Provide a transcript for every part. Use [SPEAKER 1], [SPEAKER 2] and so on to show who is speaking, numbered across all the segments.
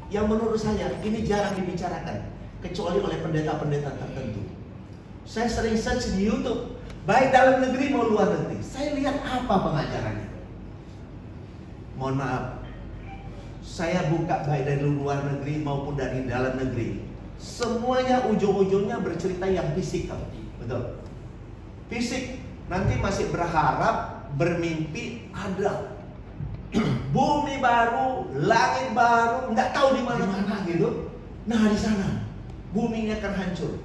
[SPEAKER 1] yang menurut saya ini jarang dibicarakan kecuali oleh pendeta-pendeta tertentu. Saya sering search di YouTube, baik dalam negeri maupun luar negeri. Saya lihat apa pengajarannya. Mohon maaf, saya buka baik dari luar negeri maupun dari dalam negeri, semuanya ujung-ujungnya bercerita yang fisikal. Betul. Fisik. Nanti masih berharap, bermimpi ada bumi baru, langit baru, nggak tahu di mana gitu. Nah, di sana bumi ini akan hancur.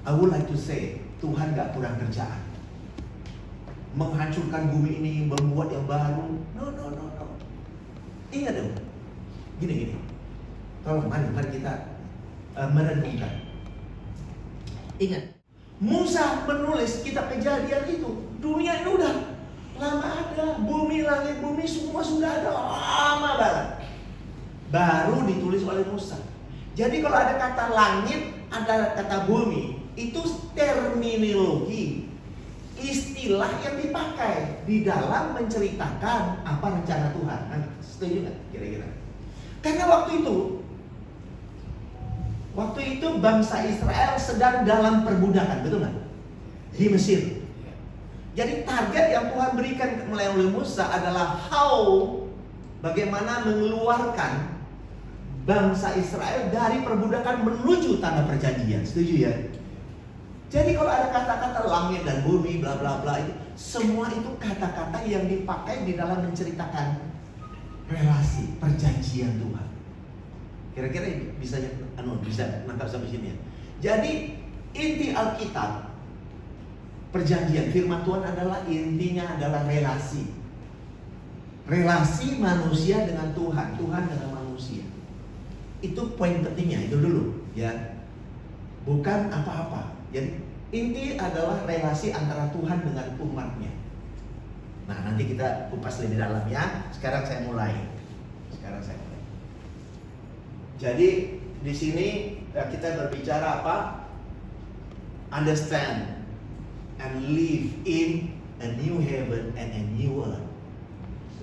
[SPEAKER 1] I would like to say, Tuhan nggak kurang kerjaan menghancurkan bumi ini, membuat yang baru. No. Ingat dong, gini. Tolong, mari kita merenungkan. Ingat, Musa menulis kitab Kejadian itu. Dunia ini udah lama ada, bumi, langit, bumi semua sudah ada lama banget. Baru ditulis oleh Musa. Jadi kalau ada kata langit, ada kata bumi, itu terminologi, istilah yang dipakai di dalam menceritakan apa rencana Tuhan. Setuju nggak kira-kira? Karena waktu itu bangsa Israel sedang dalam perbudakan, betul nggak? Di Mesir. Jadi target yang Tuhan berikan melalui Musa adalah bagaimana mengeluarkan bangsa Israel dari perbudakan menuju tanah perjanjian. Setuju ya? Jadi kalau ada kata-kata langit dan bumi bla bla bla, semua itu kata-kata yang dipakai di dalam menceritakan relasi perjanjian Tuhan. Kira-kira bisa nangkap sampai sini ya. Jadi inti Alkitab, perjanjian firman Tuhan adalah intinya adalah relasi. Relasi manusia dengan Tuhan, Tuhan dengan manusia. Itu poin pentingnya, itu dulu ya. Bukan apa-apa. Jadi inti adalah relasi antara Tuhan dengan umatnya. Nah, nanti kita kupas lebih dalam ya. Sekarang saya mulai. Jadi di sini kita berbicara apa? Understand and live in a new heaven and a new earth.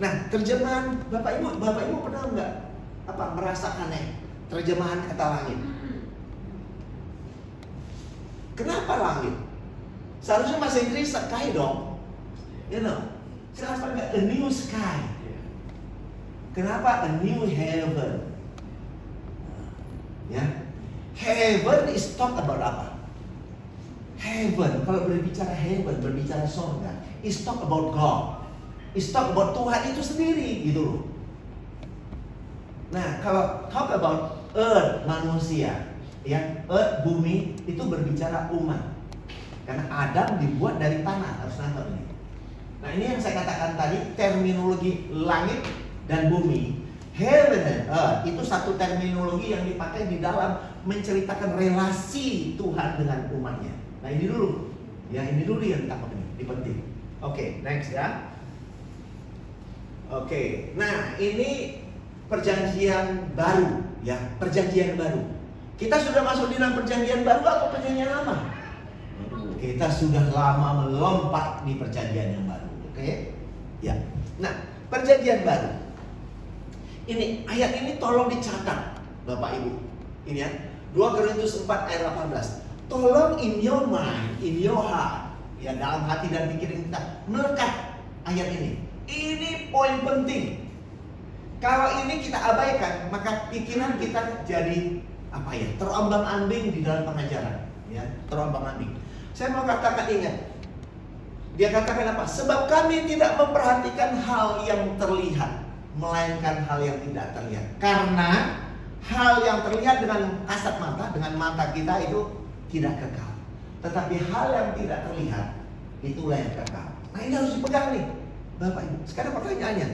[SPEAKER 1] Nah, terjemahan Bapak Ibu pernah nggak merasa aneh terjemahan kata langit? Kenapa langit? Seharusnya bahasa Inggris sky dong. Kenapa nggak a new sky? Kenapa a new heaven? Ya, heaven is talk about apa? Heaven, kalau berbicara heaven, berbicara surga, is talk about God, is talk about Tuhan itu sendiri, gitu loh. Nah, kalau talk about earth, manusia, ya, earth, bumi, itu berbicara umat. Karena Adam dibuat dari tanah, harus nangkep ini. Nah, ini yang saya katakan tadi, terminologi langit dan bumi. Heaven and earth itu satu terminologi yang dipakai di dalam menceritakan relasi Tuhan dengan umatnya. Nah, ini dulu. Ya, ini dulu yang ditangkap ini penting. Oke, next ya. Oke. Nah, ini perjanjian baru ya, perjanjian baru. Kita sudah masuk di dalam perjanjian baru atau perjanjian lama? Kita sudah lama melompat di perjanjian yang baru. Oke? Ya. Nah, perjanjian baru. Ini ayat ini tolong dicatat Bapak Ibu. Ini ya. 2 Korintus 4 ayat 18. Tolong in your mind, in your heart, ya, dalam hati dan pikiran kita melekat ayat ini. Ini poin penting. Kalau ini kita abaikan, maka pikiran kita jadi terombang-ambing di dalam pengajaran, ya, terombang-ambing. Saya mau katakan, ingat. Dia katakan apa? Sebab kami tidak memperhatikan hal yang terlihat, melainkan hal yang tidak terlihat. Karena hal yang terlihat dengan kasat mata, dengan mata kita itu tidak kekal. Tetapi hal yang tidak terlihat, itulah yang kekal. Nah, ini harus dipegang nih Bapak Ibu. Sekarang pertanyaannya,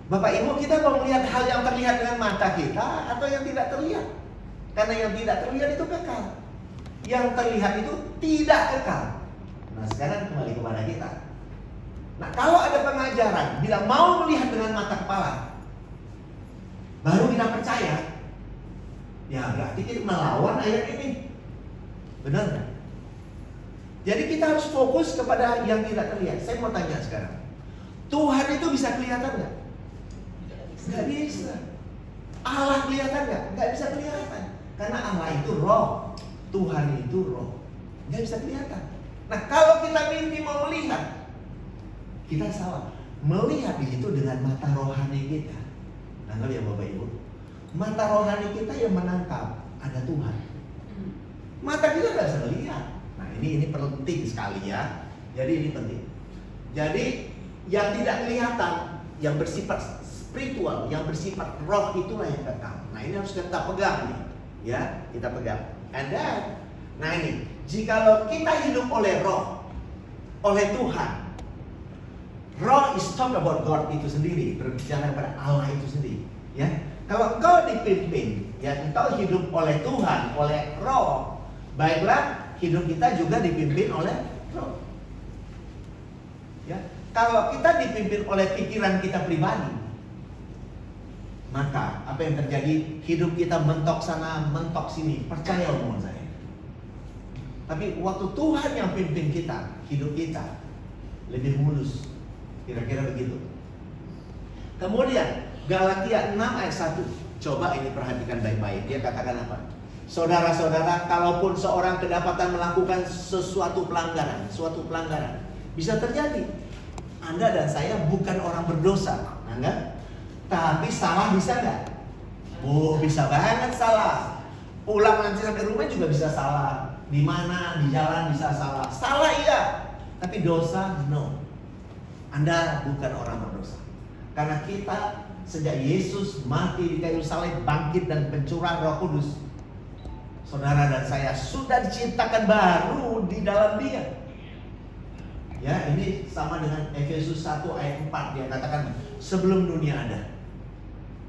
[SPEAKER 1] Bapak Ibu, kita mau melihat hal yang terlihat dengan mata kita atau yang tidak terlihat? Karena yang tidak terlihat itu kekal, yang terlihat itu tidak kekal. Nah, sekarang kembali kepada kita. Nah, kalau ada pengajaran bila mau melihat dengan mata kepala, baru kita percaya, ya berarti kita melawan ayat ini. Benar kan? Jadi kita harus fokus kepada yang tidak terlihat. Saya mau tanya sekarang, Tuhan itu bisa kelihatan nggak? Nggak bisa. Allah kelihatan nggak? Nggak bisa kelihatan. Karena Allah itu roh, Tuhan itu roh, nggak bisa kelihatan. Nah kalau kita mimpi mau melihat, kita salah. Melihat itu dengan mata rohani kita. Nangkap ya Bapak Ibu? Mata rohani kita yang menangkap ada Tuhan. Mata kita nggak bisa melihat. Nah ini penting sekali ya. Jadi ini penting. Jadi yang tidak kelihatan, yang bersifat spiritual, yang bersifat roh itulah yang kekal. Nah ini harus kita pegang nih, ya kita pegang. And then, nah ini, jikalau kita hidup oleh roh, oleh Tuhan, roh is talk about God itu sendiri, berbicara kepada Allah itu sendiri, ya. Kalau engkau dipimpin, ya engkau hidup oleh Tuhan, oleh roh, baiklah hidup kita juga dipimpin oleh roh. Ya, kalau kita dipimpin oleh pikiran kita pribadi, maka apa yang terjadi? Hidup kita mentok sana, mentok sini. Percaya omongan saya. Tapi waktu Tuhan yang pimpin kita, hidup kita lebih mulus. Kira-kira begitu. Kemudian Galatia 6 ayat 1. Coba ini perhatikan baik-baik. Dia katakan apa? Saudara-saudara, kalaupun seorang kedapatan melakukan suatu pelanggaran, bisa terjadi. Anda dan saya bukan orang berdosa, Anda. Tapi salah bisa nggak? Oh, bisa banget salah. Pulang nanti sampai rumah juga bisa salah. Di mana, di jalan bisa salah. Salah iya, tapi dosa no. Anda bukan orang berdosa. Karena kita sejak Yesus mati di kayu salib, bangkit dan pencurah Roh Kudus, saudara dan saya sudah diciptakan baru di dalam Dia. Ya, ini sama dengan Efesus 1 ayat 4. Dia katakan sebelum dunia ada,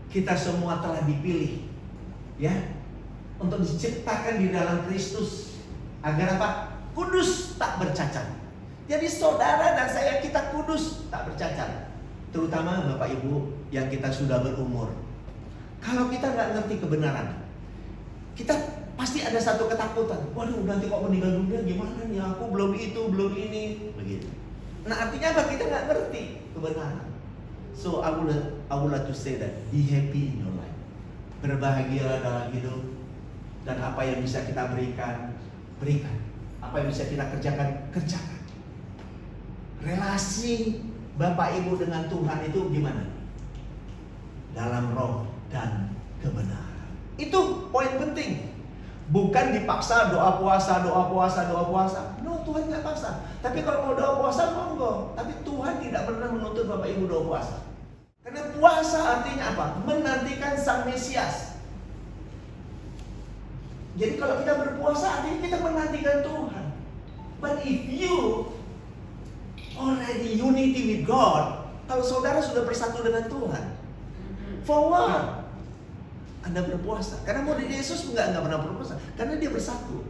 [SPEAKER 1] kita semua telah dipilih, ya, untuk diciptakan di dalam Kristus agar apa? Kudus, tak bercacat. Jadi saudara dan saya kita kudus, tak bercacat. Terutama Bapak Ibu yang kita sudah berumur. Kalau kita nggak ngerti kebenaran, kita pasti ada satu ketakutan. Waduh, nanti kok meninggal dunia gimana nih? Aku belum itu, belum ini, begitu. Nah artinya apa? Kita nggak ngerti kebenaran. So I would like to say that be happy in your life. Berbahagialah dalam hidup, dan apa yang bisa kita berikan, berikan. Apa yang bisa kita kerjakan, kerjakan. Relasi Bapak Ibu dengan Tuhan itu gimana? Dalam roh dan kebenaran. Itu poin penting. Bukan dipaksa doa puasa. No, Tuhan nggak paksa. Tapi kalau mau doa puasa, monggo. Tapi Tuhan tidak pernah menuntut Bapak Ibu doa puasa. Karena puasa artinya apa? Menantikan Sang Mesias. Jadi kalau kita berpuasa artinya kita menantikan Tuhan. But if you already unity with God, kalau saudara sudah bersatu dengan Tuhan, for what? Anda berpuasa. Karena murid Yesus enggak pernah berpuasa, karena dia bersatu.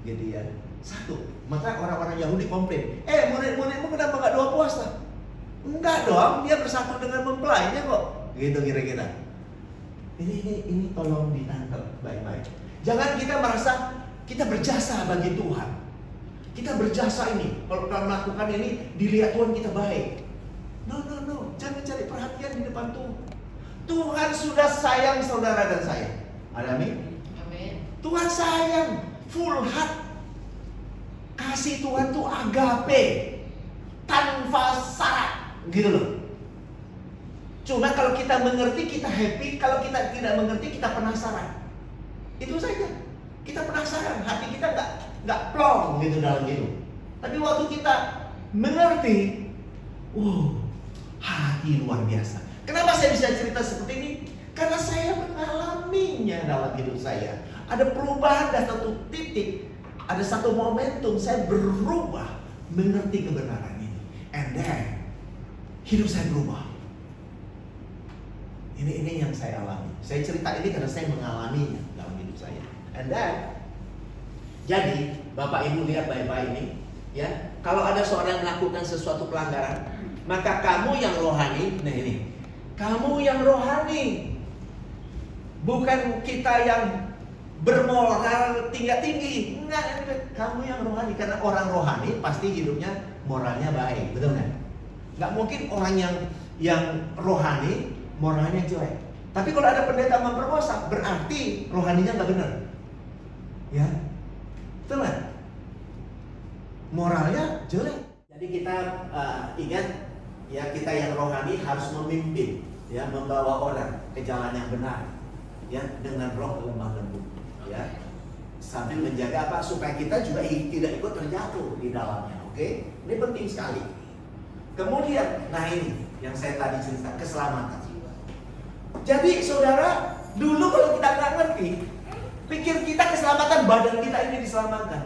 [SPEAKER 1] Jadi ya, satu. Maka orang-orang Yahudi komplain, murid-muridmu kenapa enggak doa puasa? Enggak dong, dia bersatu dengan mempelainya kok. Gitu kira-kira. Ini tolong ditangkap baik-baik. Jangan kita merasa kita berjasa bagi Tuhan. Kita berjasa ini. Kalau kita melakukan ini, dilihat Tuhan kita baik. No. Jangan cari perhatian di depan Tuhan. Tuhan sudah sayang saudara dan saya. Amin. Tuhan sayang, full heart. Kasih Tuhan tuh agape, tanpa syarat, gitu loh. Cuma kalau kita mengerti kita happy, kalau kita tidak mengerti kita penasaran. Itu saja. Kita penasaran, hati kita nggak plong gitu dalam hidup. Tapi waktu kita mengerti, hati luar biasa. Kenapa saya bisa cerita seperti ini? Karena saya mengalaminya dalam hidup saya. Ada perubahan dan satu titik, ada satu momentum saya berubah mengerti kebenaran ini. And then hidup saya berubah. Ini yang saya alami. Saya cerita ini karena saya mengalaminya dalam hidup saya. And then, jadi Bapak Ibu lihat baik-baik ini, ya. Kalau ada seorang yang melakukan sesuatu pelanggaran, maka kamu yang rohani, nah ini, kamu yang rohani, bukan kita yang bermoral tinggi. Enggak, kamu yang rohani. Karena orang rohani pasti hidupnya moralnya baik, betul nggak? Nggak mungkin orang yang rohani moralnya jelek. Tapi kalau ada pendeta memperkosa, berarti rohaninya nggak benar. Ya, betul nggak? Moralnya jelek. Jadi kita ingat ya, kita yang rohani harus memimpin, ya, membawa orang ke jalan yang benar, ya, dengan roh lemah lembut, ya, sambil menjaga apa, supaya kita juga tidak ikut terjatuh di dalamnya. Oke, ini penting sekali. Kemudian, nah ini yang saya tadi cerita, keselamatan. Jadi saudara, dulu kalau kita nggak ngerti, pikir kita keselamatan badan kita ini diselamatkan.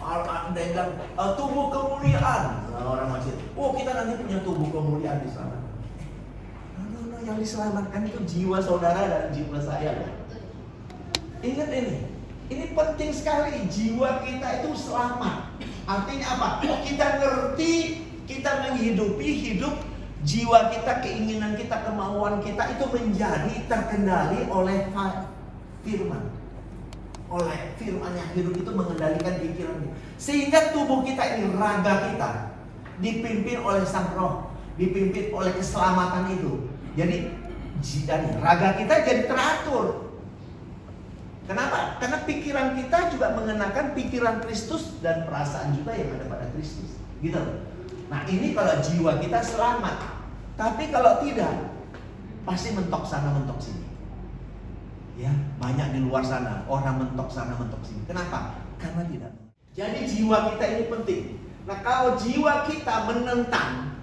[SPEAKER 1] Ada yang bilang tubuh kemuliaan. Orang masih, oh kita nanti punya tubuh kemuliaan diselamatkan. No, yang diselamatkan itu jiwa saudara dan jiwa saya loh. Ingat ini penting sekali. Jiwa kita itu selamat. Artinya apa? Kita ngerti, kita menghidupi hidup jiwa kita, keinginan kita, kemauan kita itu menjadi terkendali oleh firman. Oleh firman yang hidup itu mengendalikan pikiran kita. Sehingga tubuh kita ini, raga kita, dipimpin oleh Sang Roh, dipimpin oleh keselamatan itu. Jadi raga kita jadi teratur. Kenapa? Karena pikiran kita juga mengenakan pikiran Kristus dan perasaan juga yang ada pada Kristus. Gitu. Nah ini kalau jiwa kita selamat. Tapi kalau tidak, pasti mentok sana mentok sini. Ya, banyak di luar sana orang mentok sana mentok sini. Kenapa? Karena tidak. Jadi jiwa kita ini penting. Nah, kalau jiwa kita menentang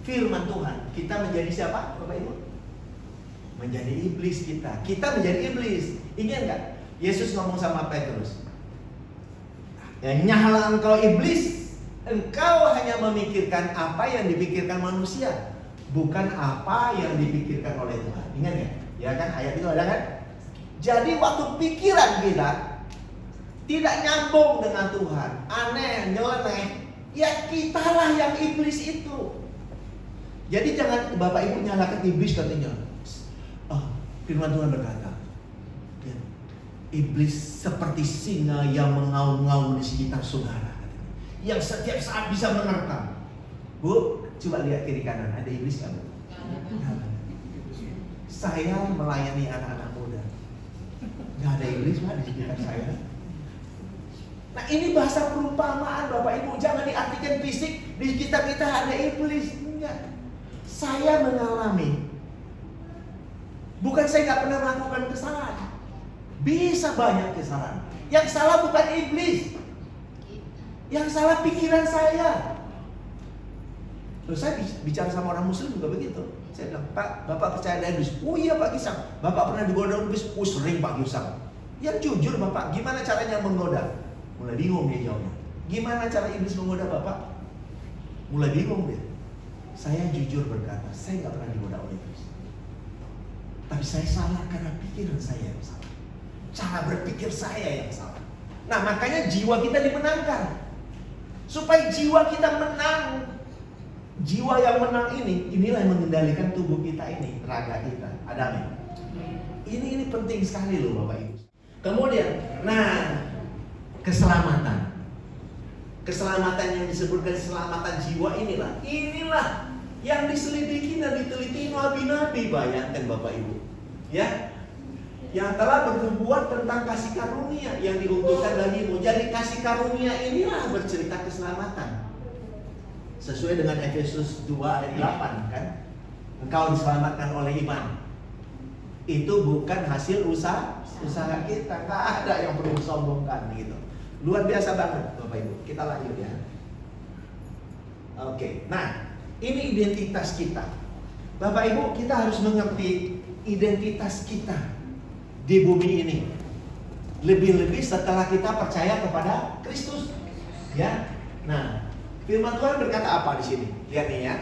[SPEAKER 1] firman Tuhan, kita menjadi siapa, Bapak Ibu? Menjadi iblis kita. Kita menjadi iblis. Ingat nggak? Yesus ngomong sama Petrus, ya, nyalah engkau iblis, engkau hanya memikirkan apa yang dipikirkan manusia, bukan apa yang dipikirkan oleh Tuhan. Ingat nggak? Ya kan, ayat itu ada kan? Jadi waktu pikiran kita tidak nyambung dengan Tuhan, aneh, nyeleneh, ya kitalah yang iblis itu. Jadi jangan Bapak Ibu nyalakan iblis katanya. Firman Tuhan berkata, ya, iblis seperti singa yang mengaum-ngaum di sekitar saudara, yang setiap saat bisa menerkam. Bu, coba lihat kiri kanan, ada iblis nggak? Saya melayani anak-anak muda. Nggak ada iblis Pak di sekitar saya. Nah ini bahasa perumpamaan Bapak Ibu. Jangan diartikan fisik di sekitar kita ada iblis. Enggak. Saya mengalami. Bukan saya nggak pernah melakukan kesalahan. Bisa banyak kesalahan. Yang salah bukan iblis. Yang salah pikiran saya. Terus saya bicara sama orang muslim juga begitu. Saya bilang, Pak, Bapak percaya ada iblis? Oh iya Pak Gisang. Bapak pernah digoda iblis? Oh sering Pak Gisang. Yang jujur Bapak, gimana caranya menggoda? Mulai bingung dia jawabnya. Gimana cara iblis menggoda Bapak? Mulai bingung dia. Saya jujur berkata, saya nggak pernah digoda oleh iblis. Tapi saya salah karena pikiran saya yang salah. Cara berpikir saya yang salah. Nah makanya jiwa kita dimenangkan. Supaya jiwa kita menang. Jiwa yang menang inilah yang mengendalikan tubuh kita ini, raga kita. Ada amin. Ini penting sekali loh Bapak Ibu. Kemudian, nah, keselamatan. Keselamatan yang disebutkan keselamatan jiwa inilah yang diselidiki dan diteliti nabi-nabi. Bayangkan Bapak Ibu, ya, yang telah bernubuat tentang kasih karunia yang diuntukkan bagimu. Jadi kasih karunia inilah bercerita keselamatan. Sesuai dengan Efesus 2 ayat 8 kan, engkau diselamatkan oleh iman. Itu bukan hasil usaha kita, nggak ada yang perlu disombongkan gitu. Luar biasa banget Bapak Ibu. Kita lanjut ya. Oke, nah ini identitas kita. Bapak Ibu, kita harus mengerti identitas kita di bumi ini. Lebih-lebih setelah kita percaya kepada Kristus, ya. Nah, firman Tuhan berkata apa di sini? Lihat nih ya.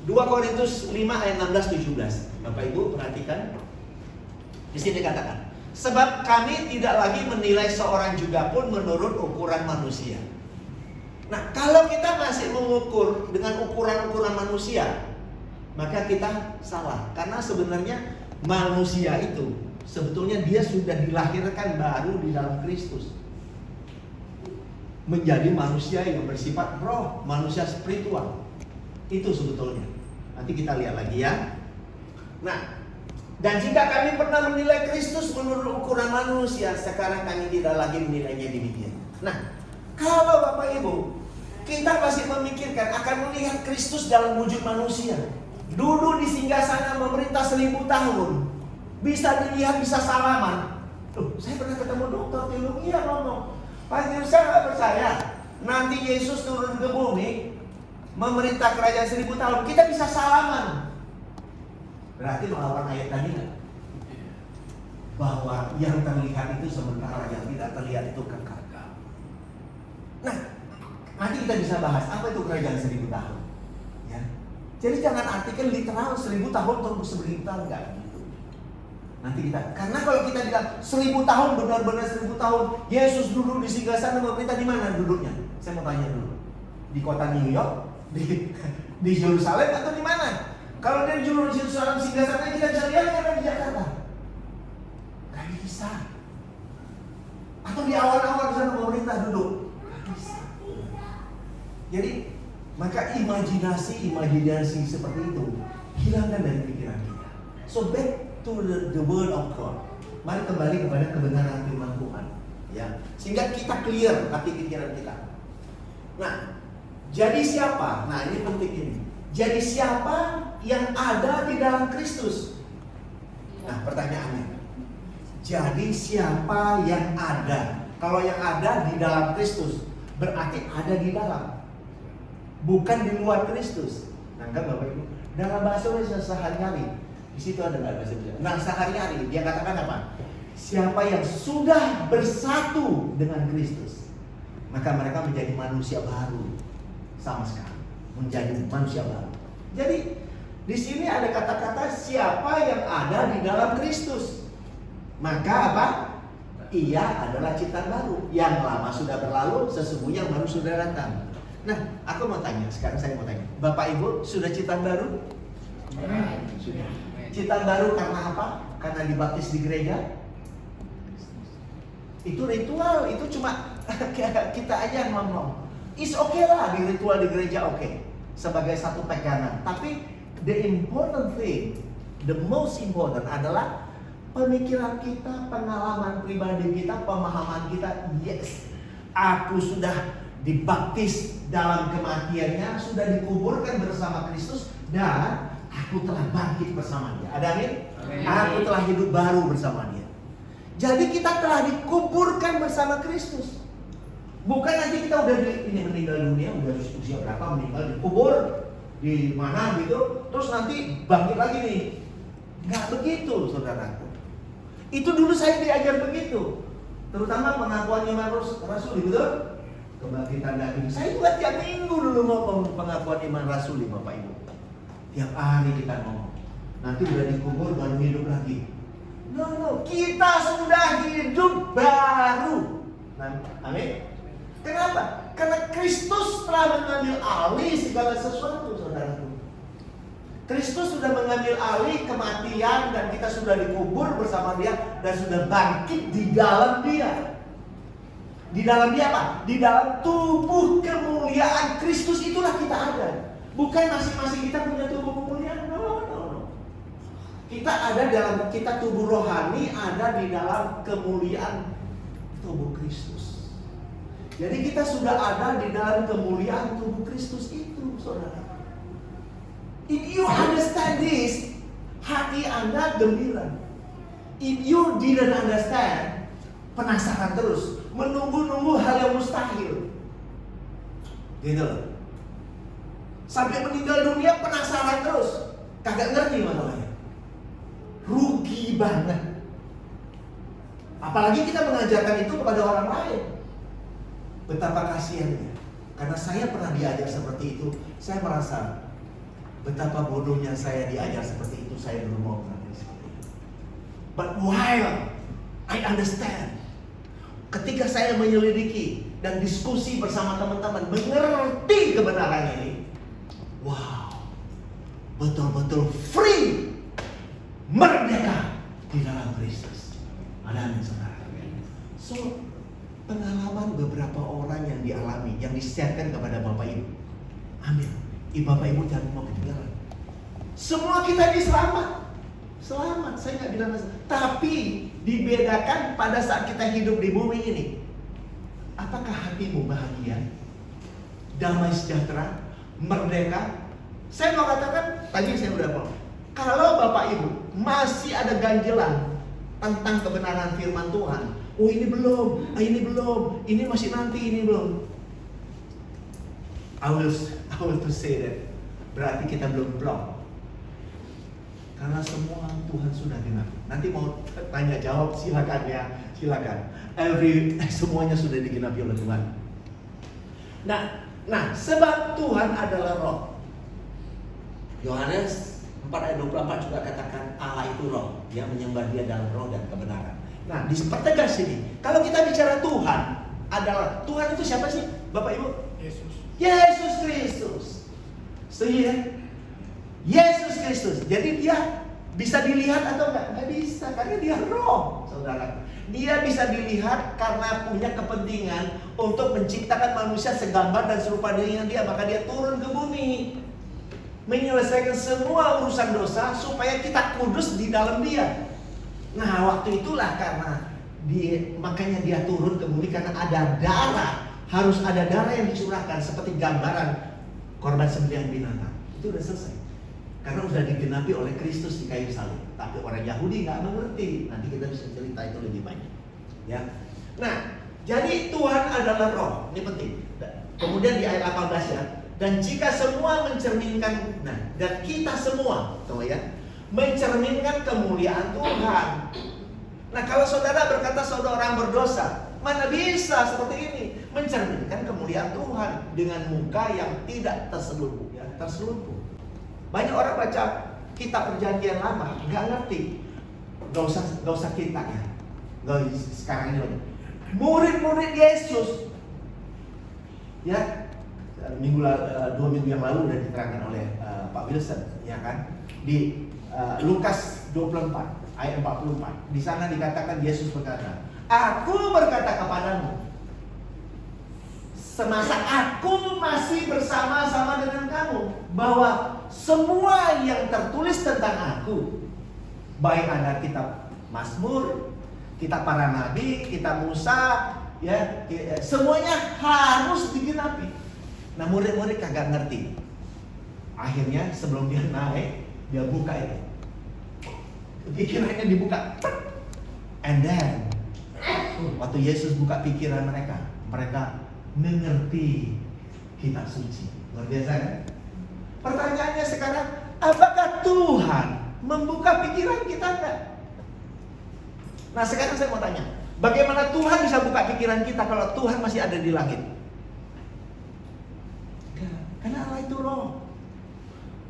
[SPEAKER 1] 2 Korintus 5 ayat 16-17. Bapak Ibu perhatikan. Di sini dikatakan, sebab kami tidak lagi menilai seorang juga pun menurut ukuran manusia. Nah, kalau kita masih mengukur dengan ukuran-ukuran manusia, maka kita salah. Karena sebenarnya manusia itu sebetulnya dia sudah dilahirkan baru di dalam Kristus. Menjadi manusia yang bersifat roh, manusia spiritual. Itu sebetulnya. Nanti kita lihat lagi ya. Nah, dan jika kami pernah menilai Kristus menurut ukuran manusia, sekarang kami tidak lagi menilainya demikian. Nah, kalau Bapak Ibu, kita masih memikirkan akan melihat Kristus dalam wujud manusia, duduk di singgasana memerintah 1000 tahun, bisa dilihat, bisa salaman. Saya pernah ketemu dokter teologi yang ngomong, Pak Yus, saya nggak percaya nanti Yesus turun ke bumi memerintah kerajaan 1000 tahun, kita bisa salaman. Berarti melawan ayat tadi nggak? Bahwa yang terlihat itu sementara, yang tidak terlihat itu kekal. Nah, nanti kita bisa bahas apa itu kerajaan 1000 tahun. Ya. Jadi jangan artikan literal 1000 tahun tunggu 1000 tahun, enggak gitu. Nanti kita, karena kalau kita bilang 1000 tahun, benar-benar 1000 tahun, Yesus duduk di singgasana memerintah, di mana duduknya? Saya mau tanya dulu. Di kota New York, di Yerusalem atau di mana? Kalau dia duduk di Yerusalem singgasana, kita bisa lihat ada di Jakarta. Gak bisa. Atau di awal-awal di sana pemerintah duduk. Jadi, maka imajinasi seperti itu hilangkan dari pikiran kita. So back to the word of God. Mari kembali kepada kebenaran firman Tuhan, ya. Sehingga kita clear hati pikiran kita. Nah, jadi siapa? Nah, ini penting ini. Jadi siapa yang ada di dalam Kristus? Nah, pertanyaannya. Jadi siapa yang ada? Kalau yang ada di dalam Kristus, berarti ada di dalam. Bukan di luar Kristus. Nah, kan Bapak Ibu, dalam bahasa Indonesia sehari-hari, di situ ada bahasa Indonesia. Nah, sehari-hari dia katakan apa? Siapa yang sudah bersatu dengan Kristus, maka mereka menjadi manusia baru sama sekali, menjadi manusia baru. Jadi di sini ada kata-kata siapa yang ada di dalam Kristus, maka apa? Ia adalah ciptaan baru. Yang lama sudah berlalu, sesungguhnya yang baru sudah datang. Nah, aku mau tanya, sekarang saya mau tanya, Bapak Ibu sudah ciptaan baru? Sudah. Ciptaan baru karena apa? Karena dibaptis di gereja? Itu ritual, itu cuma kita aja ngomong. It's okay lah di ritual di gereja, okay, sebagai satu pegangan. Tapi the important thing, the most important adalah pemikiran kita, pengalaman pribadi kita, pemahaman kita. Yes, aku sudah dibaptis dalam kematiannya, sudah dikuburkan bersama Kristus, dan aku telah bangkit bersama dia. Ada amin? Aku telah hidup baru bersama dia. Jadi kita telah dikuburkan bersama Kristus. Bukan nanti kita udah ini meninggal dunia, udah usia berapa meninggal, dikubur di mana gitu, terus nanti bangkit lagi nih. Nggak begitu, saudaraku. Itu dulu saya diajar begitu, terutama pengakuan iman rasul, betul? Kebangkitan daging. Saya juga tiap minggu dulu ngomong pengakuan iman rasuli, Bapak Ibu. Tiap hari kita ngomong. Nanti udah dikubur baru hidup lagi. No, kita sudah hidup baru. Nah, amin. Kenapa? Karena Kristus telah mengambil alih segala sesuatu, saudaraku. Kristus sudah mengambil alih kematian dan kita sudah dikubur bersama dia dan sudah bangkit di dalam dia. Di dalam dia apa? Di dalam tubuh kemuliaan Kristus itulah kita ada. Bukan masing-masing kita punya tubuh kemuliaan. No. Kita ada dalam, kita tubuh rohani ada di dalam kemuliaan tubuh Kristus. Jadi kita sudah ada di dalam kemuliaan tubuh Kristus itu, saudara. If you understand this, hati Anda gembira. If you didn't understand, penasaran terus, menunggu-nunggu hal yang mustahil. Gitu loh. Sampai meninggal dunia penasaran terus, kagak ngerti masalahnya. Rugi banget. Apalagi kita mengajarkan itu kepada orang lain. Betapa kasihannya. Karena saya pernah diajar seperti itu, saya merasa betapa bodohnya saya diajar seperti itu. Saya belum mau berarti seperti itu. But while I understand, ketika saya menyelidiki dan diskusi bersama teman-teman, mengerti kebenaran ini, wow, betul-betul free, merdeka di dalam Kristus. Ada amin, saudara. So, pengalaman beberapa orang yang dialami, yang di-sharekan kepada Bapak Ibu. Amin. Bapak Ibu jangan mau ketinggalan. Semua kita ini selamat. Selamat, saya nggak bilang selamat. Tapi dibedakan pada saat kita hidup di bumi ini. Apakah hatimu bahagia? Damai sejahtera? Merdeka? Saya mau katakan, tadi saya udah ngomong. Kalau Bapak Ibu masih ada ganjelan tentang kebenaran firman Tuhan. Oh ini belum, ini masih nanti, ini belum. I will to say that berarti kita belum blok. Karena semua Tuhan sudah genapi. Nanti mau tanya jawab silakan ya, silakan. Semuanya sudah digenapi oleh Tuhan. Nah, sebab Tuhan adalah Roh. Yohanes 4 ayat 24 juga katakan Allah itu Roh, yang menyembah Dia dalam Roh dan kebenaran. Nah, dipertegas sini. Kalau kita bicara Tuhan adalah Tuhan itu siapa sih, Bapak Ibu? Yesus Kristus. Setuju ya? Yesus Kristus. Jadi Dia bisa dilihat atau enggak? Enggak bisa, karena Dia Roh, saudara. Dia bisa dilihat karena punya kepentingan untuk menciptakan manusia segambar dan serupa dengan Dia. Maka Dia turun ke bumi, menyelesaikan semua urusan dosa supaya kita kudus di dalam Dia. Nah, waktu itulah makanya Dia turun ke bumi, karena ada darah. Harus ada darah yang dicurahkan seperti gambaran korban sembelihan binatang. Itu udah selesai. Karena sudah digenapi oleh Kristus di kayu salib. Tapi orang Yahudi nggak mengerti. Nanti kita bisa cerita itu lebih banyak. Ya. Nah, jadi Tuhan adalah Roh. Ini penting. Kemudian di ayat 18 ya. Dan jika semua mencerminkan, dan kita semua, tahu ya, mencerminkan kemuliaan Tuhan. Nah, kalau saudara berkata saudara orang berdosa, mana bisa seperti ini? Mencerminkan kemuliaan Tuhan dengan muka yang tidak terselubung, ya, terselubung. Banyak orang baca kitab Perjanjian Lama nggak ngerti. Gak usah kita ya. Gak sekarang ini. Murid-murid Yesus, ya, 2 minggu yang lalu sudah diterangkan oleh Pak Wilson, ya kan? Di Lukas 24 ayat 44. Di sana dikatakan Yesus berkata, "Aku berkata kepadamu, semasa aku masih bersama-sama dengan kamu, bahwa semua yang tertulis tentang aku, baik ada kitab Mazmur, kitab para nabi, kitab Musa, ya, semuanya harus digenapi." Nah, murid-murid kagak ngerti. Akhirnya sebelum dia naik, dia buka itu. Pikirannya dibuka. And then waktu Yesus buka pikiran mereka, mereka mengerti kitab suci. Luar biasa kan? Pertanyaannya sekarang, apakah Tuhan membuka pikiran kita enggak? Nah, sekarang saya mau tanya, bagaimana Tuhan bisa buka pikiran kita kalau Tuhan masih ada di langit? Karena Allah itu Roh.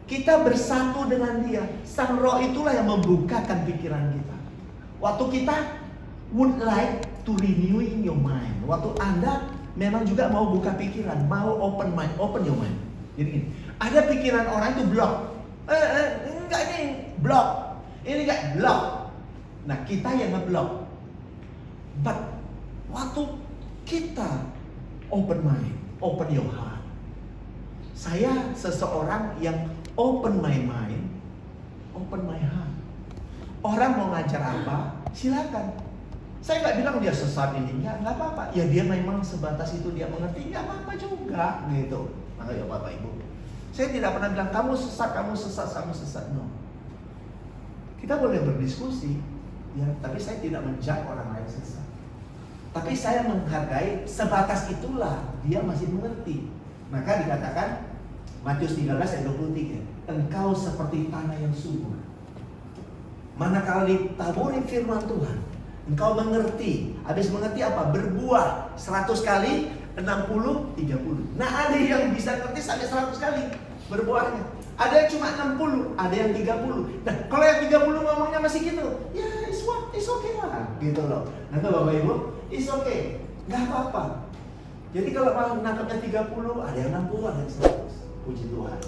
[SPEAKER 1] Kita bersatu dengan Dia. Sang Roh itulah yang membukakan pikiran kita. Waktu kita would like to renew in your mind. Waktu Anda memang juga mau buka pikiran, mau open mind, open your mind. Jadi gini, ada pikiran orang itu block. Enggak, ini block. Ini enggak block. Nah, kita yang ngeblok. But waktu kita open mind, open your heart. Saya seseorang yang open my mind, open my heart. Orang mau ngajar apa, silakan. Saya nggak bilang dia sesat ini, nggak apa-apa. Ya dia memang sebatas itu dia mengerti, nggak apa-apa juga, gitu. Maka ya Bapak Ibu, saya tidak pernah bilang kamu sesat, kamu sesat, no. Kita boleh berdiskusi, ya, tapi saya tidak menjudge orang lain sesat. Tapi saya menghargai sebatas itulah dia masih mengerti. Maka dikatakan Matius 13 ayat 23, engkau seperti tanah yang subur. Manakala ditaburi firman Tuhan, engkau mengerti. Habis mengerti apa? Berbuah 100 kali, 60, 30. Nah, ada yang bisa ngerti sampai 100 kali berbuahnya. Ada yang cuma 60, ada yang 30. Nah, kalau yang 30 ngomongnya masih gitu, ya it's okay lah, gitu loh. Nanti Bapak Ibu, it's okay, nggak apa-apa. Jadi kalau mau nangkapnya 30, ada yang 60, ada yang 100. Puji Tuhan.